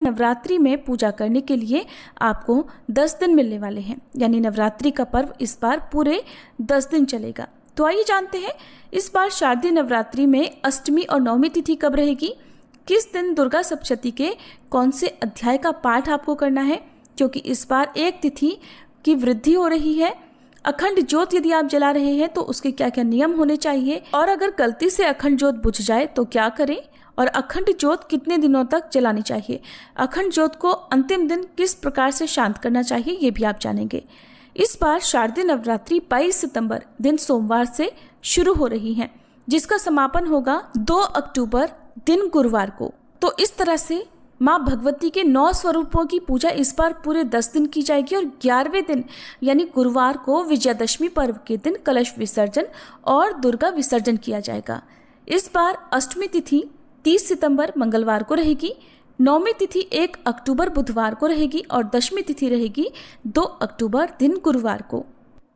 नवरात्रि में पूजा करने के लिए आपको 10 दिन मिलने वाले हैं, यानी नवरात्रि का पर्व इस बार पूरे 10 दिन चलेगा। तो आइए जानते हैं इस बार शारदीय नवरात्रि में अष्टमी और नवमी तिथि कब रहेगी, किस दिन दुर्गा सप्तशती के कौन से अध्याय का पाठ आपको करना है, क्योंकि इस बार एक तिथि की वृद्धि हो रही है। अखंड ज्योत यदि आप जला रहे हैं तो उसके क्या क्या नियम होने चाहिए, और अगर गलती से अखंड ज्योत बुझ जाए तो क्या करें, और अखंड ज्योत कितने दिनों तक जलानी चाहिए, अखंड ज्योत को अंतिम दिन किस प्रकार से शांत करना चाहिए, ये भी आप जानेंगे। इस बार शारदीय नवरात्रि 22 सितंबर दिन सोमवार से शुरू हो रही है, जिसका समापन होगा 2 अक्टूबर दिन गुरुवार को। तो इस तरह से माँ भगवती के 9 स्वरूपों की पूजा इस बार पूरे 10 दिन की जाएगी, और 11वें दिन यानी गुरुवार को विजयादशमी पर्व के दिन कलश विसर्जन और दुर्गा विसर्जन किया जाएगा। इस बार अष्टमी तिथि 30 सितंबर मंगलवार को रहेगी, नवमी तिथि 1 अक्टूबर बुधवार को रहेगी, और दशमी तिथि रहेगी 2 अक्टूबर दिन गुरुवार को।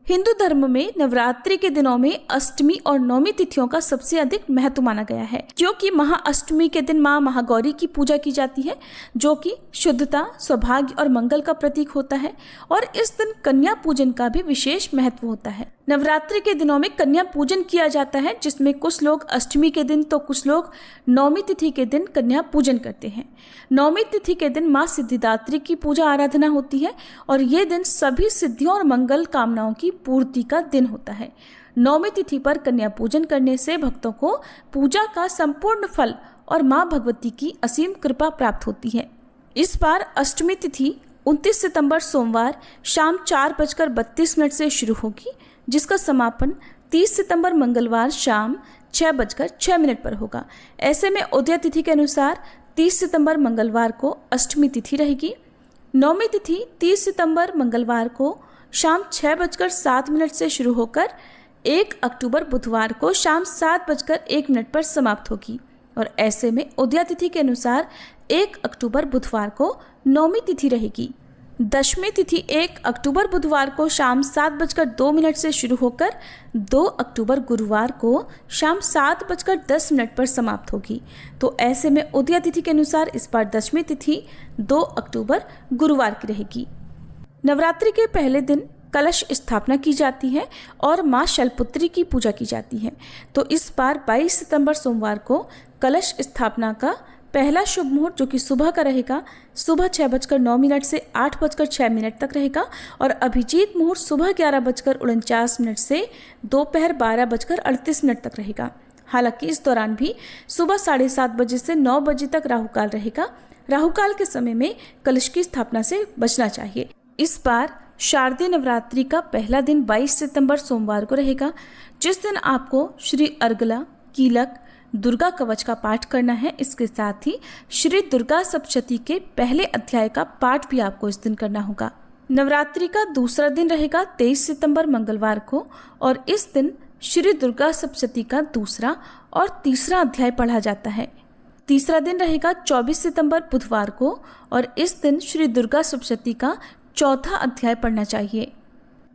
हिंदू धर्म में नवरात्रि के दिनों में अष्टमी और नवमी तिथियों का सबसे अधिक महत्व माना गया है, क्योंकि महाअष्टमी के दिन मां महागौरी की पूजा की जाती है, जो कि शुद्धता, सौभाग्य और मंगल का प्रतीक होता है, और इस दिन कन्या पूजन का भी विशेष महत्व होता है। नवरात्रि के दिनों में कन्या पूजन किया जाता है, जिसमें कुछ लोग अष्टमी के दिन तो कुछ लोग नवमी तिथि के दिन कन्या पूजन करते हैं। नवमी तिथि के दिन माँ सिद्धिदात्री की पूजा आराधना होती है, और ये दिन सभी सिद्धियों और मंगल कामनाओं की पूर्ति का दिन होता है। नवमी तिथि पर कन्या पूजन करने से भक्तों को पूजा का संपूर्ण फल और माँ भगवती की असीम कृपा प्राप्त होती है। इस बार अष्टमी तिथि 29 सितंबर सोमवार शाम 4:32 से शुरू होगी, जिसका समापन 30 सितंबर मंगलवार शाम 6:06 पर होगा। ऐसे में उदय तिथि के अनुसार 30 सितंबर मंगलवार को अष्टमी तिथि रहेगी। नवमी तिथि 30 सितंबर मंगलवार को शाम 6:07 से शुरू होकर 1 अक्टूबर बुधवार को शाम 7:01 पर समाप्त होगी, और ऐसे में उदय तिथि के अनुसार 1 अक्टूबर बुधवार को नवमी तिथि रहेगी। दशमी तिथि 1 अक्टूबर बुधवार को शाम 7:02 से शुरू होकर 2 अक्टूबर गुरुवार को शाम 7:10 पर समाप्त होगी। तो ऐसे में उदय तिथि के अनुसार इस बार दशमी तिथि 2 अक्टूबर गुरुवार की रहेगी। नवरात्रि के पहले दिन कलश स्थापना की जाती है और माँ शैलपुत्री की पूजा की जाती है। तो इस बार 22 सितंबर सोमवार को कलश स्थापना का पहला शुभ मुहूर्त, जो कि सुबह का रहेगा, सुबह 6:09 से 8:06 तक रहेगा, और अभिजीत मुहूर्त सुबह 11:49 से दोपहर 12:38 तक रहेगा। हालांकि इस दौरान भी सुबह 7:30 बजे से 9 बजे तक राहुकाल रहेगा। राहुकाल के समय में कलश की स्थापना से बचना चाहिए। इस बार शारदीय नवरात्रि का पहला दिन 22 सितंबर सोमवार को रहेगा, जिस दिन आपको श्री अर्गला, कीलक, दुर्गा कवच का पाठ करना है। इसके साथ ही श्री दुर्गा सप्तशती के पहले अध्याय का पाठ भी आपको इस दिन करना होगा। नवरात्रि का दूसरा दिन रहेगा 23 सितंबर मंगलवार को, और इस दिन श्री दुर्गा सप्तशती का दूसरा और तीसरा अध्याय पढ़ा जाता है। तीसरा दिन रहेगा 24 सितंबर बुधवार को, और इस दिन श्री दुर्गा सप्तशती का चौथा अध्याय पढ़ना चाहिए।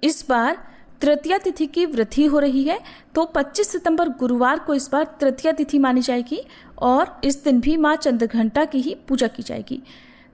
इस बार तृतीया तिथि की वृद्धि हो रही है, तो 25 सितंबर गुरुवार को इस बार तृतीया तिथि मानी जाएगी, और इस दिन भी माँ चंद्रघंटा की ही पूजा की जाएगी।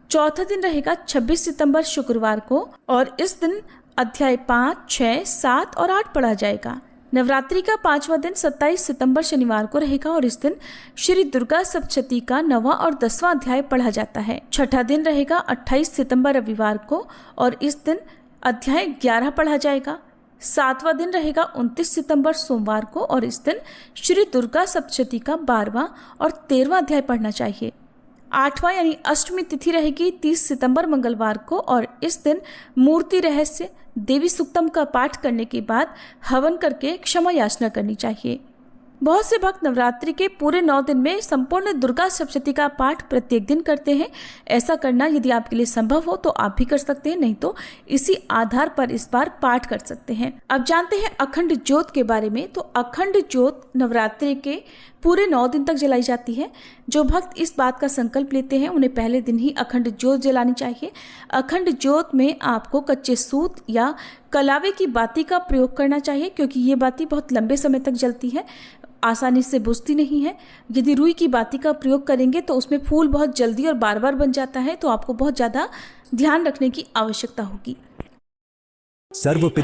चौथा दिन रहेगा 26 सितंबर शुक्रवार को, और इस दिन अध्याय 5, 6, 7 और 8 पढ़ा जाएगा। नवरात्रि का 5वां दिन 27 सितंबर शनिवार को रहेगा, और इस दिन श्री दुर्गा सप्तशती का 9वां और 10वां अध्याय पढ़ा जाता है। छठा दिन रहेगा 28 सितंबर रविवार को, और इस दिन अध्याय 11 पढ़ा जाएगा। 7वां दिन रहेगा 29 सितंबर सोमवार को, और इस दिन श्री दुर्गा सप्तशती का 12वां और 13वां अध्याय पढ़ना चाहिए। 8वां यानी अष्टमी तिथि रहेगी 30 सितंबर मंगलवार को, और इस दिन मूर्ति रहस्य देवी सुक्तम का पाठ करने के बाद हवन करके क्षमा याचना करनी चाहिए। बहुत से भक्त नवरात्रि के पूरे 9 दिन में संपूर्ण दुर्गा सप्तशती का पाठ प्रत्येक दिन करते हैं। ऐसा करना यदि आपके लिए संभव हो तो आप भी कर सकते हैं, नहीं तो इसी आधार पर इस बार पाठ कर सकते हैं। अब जानते हैं अखंड ज्योत के बारे में। तो अखंड ज्योत नवरात्रि के पूरे 9 दिन तक जलाई जाती है। जो भक्त इस बात का संकल्प लेते हैं उन्हें पहले दिन ही अखंड ज्योत जलानी चाहिए। अखंड ज्योत में आपको कच्चे सूत या कलावे की बाती का प्रयोग करना चाहिए, क्योंकि ये बाती बहुत लंबे समय तक जलती है। आसानी से बुझती नहीं है। यदि रुई की बाती का प्रयोग करेंगे तो उसमें फूल बहुत जल्दी और बार बार बन जाता है, तो आपको बहुत ज़्यादा ध्यान रखने की आवश्यकता होगी। सर्वपिता